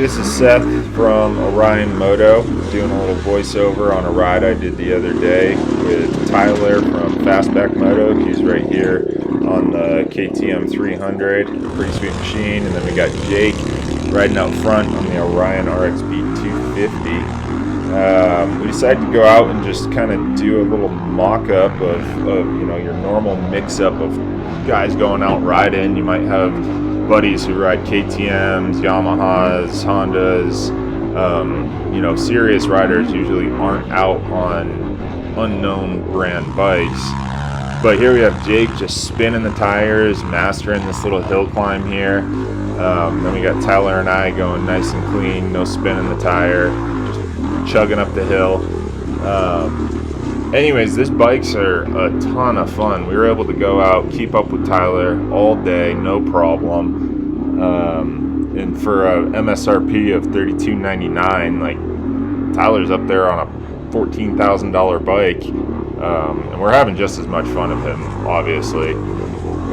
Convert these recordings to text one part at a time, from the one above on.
this is Seth from Orion Moto, doing a little voiceover on a ride I did the other day with Tyler from Fastback Moto. He's right here on the KTM 300, pretty sweet machine. And then we got Jake riding out front on the Orion RXB 250. We decided to go out and just kind of do a little mock-up of your normal mix-up of guys going out riding. You might have buddies who ride KTMs, Yamahas, Hondas. Serious riders usually aren't out on unknown brand bikes. But here we have Jake just spinning the tires, mastering this little hill climb here. Then we got Tyler and I going nice and clean, no spinning the tire, just chugging up the hill. Anyways, these bikes are a ton of fun. We were able to go out, keep up with Tyler all day, no problem. And for a MSRP of $32.99, like, Tyler's up there on a $14,000 bike, and we're having just as much fun of him, obviously.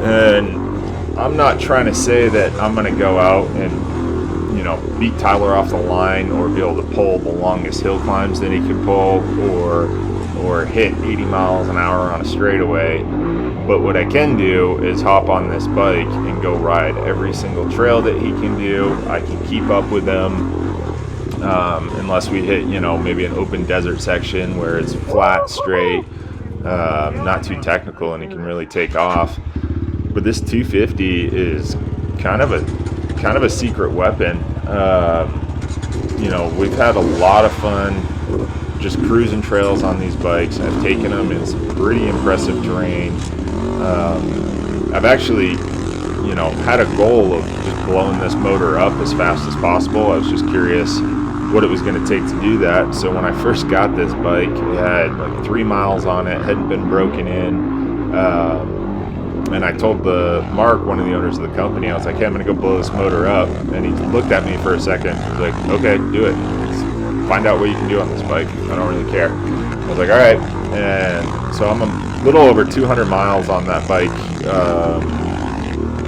And I'm not trying to say that I'm going to go out and beat Tyler off the line or be able to pull the longest hill climbs that he can pull, or hit 80 miles an hour on a straightaway. But what I can do is hop on this bike and go ride every single trail that he can do. I can keep up with him, unless we hit, maybe an open desert section where it's flat, straight, not too technical, and he can really take off. But this 250 is kind of a secret weapon. We've had a lot of fun just cruising trails on these bikes. I've taken them in some pretty impressive terrain. I've actually, had a goal of just blowing this motor up as fast as possible. I was just curious what it was going to take to do that. So when I first got this bike, it had like 3 miles on it, hadn't been broken in. And I told Mark, one of the owners of the company, I was like, hey, I'm going to go blow this motor up. And he looked at me for a second. He was like, okay, do it. Find out what you can do on this bike. I don't really care. I was like, all right. And so I'm a little over 200 miles on that bike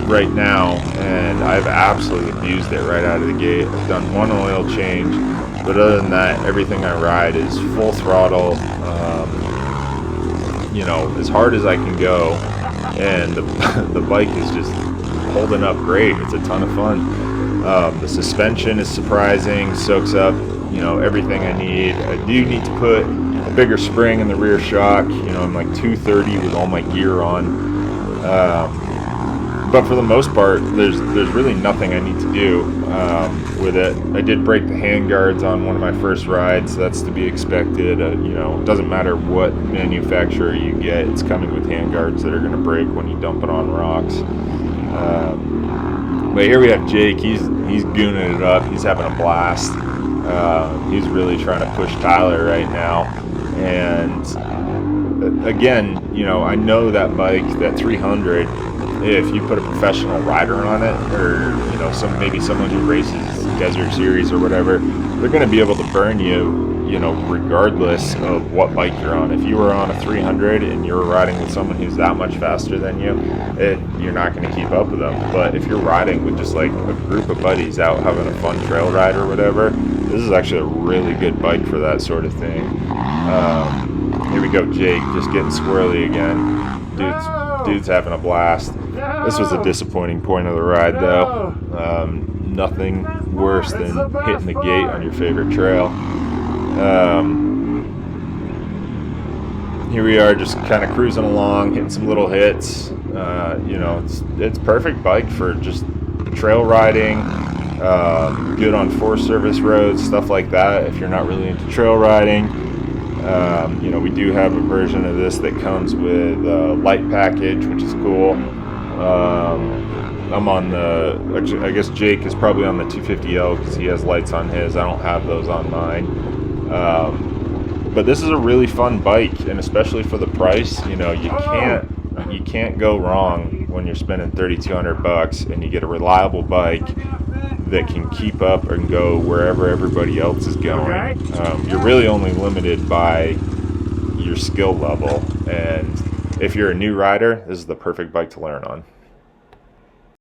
right now, and I've absolutely abused it right out of the gate. I've done one oil change, but other than that, everything I ride is full throttle, as hard as I can go, and the bike is just holding up great. It's a ton of fun. The suspension is surprising, soaks up everything I need. I do need to put a bigger spring in the rear shock. I'm like 230 with all my gear on. But for the most part, there's really nothing I need to do with it. I did break the hand guards on one of my first rides. That's to be expected. It doesn't matter what manufacturer you get. It's coming with hand guards that are going to break when you dump it on rocks. But here we have Jake. He's gooning it up. He's having a blast. He's really trying to push Tyler right now. And again, I know that bike, that 300, if you put a professional rider on it, or maybe someone who races Desert Series or whatever, they're going to be able to burn you, regardless of what bike you're on. If you were on a 300 and you're riding with someone who's that much faster than you, you're not going to keep up with them. But if you're riding with just like a group of buddies out having a fun trail ride or whatever, this is actually a really good bike for that sort of thing. Here we go, Jake, just getting squirrely again. Dude's having a blast. This was a disappointing point of the ride, though. Nothing worse than hitting the gate on your favorite trail. Here we are, just kind of cruising along, hitting some little hits. It's perfect bike for just trail riding. Good on Forest Service roads, stuff like that. If you're not really into trail riding. We do have a version of this that comes with a light package, which is cool. I'm on I guess Jake is probably on the 250L because he has lights on his. I don't have those on mine. But this is a really fun bike, and especially for the price, you can't go wrong when you're spending $3,200 and you get a reliable bike that can keep up and go wherever everybody else is going. You're really only limited by your skill level, and if you're a new rider, this is the perfect bike to learn on.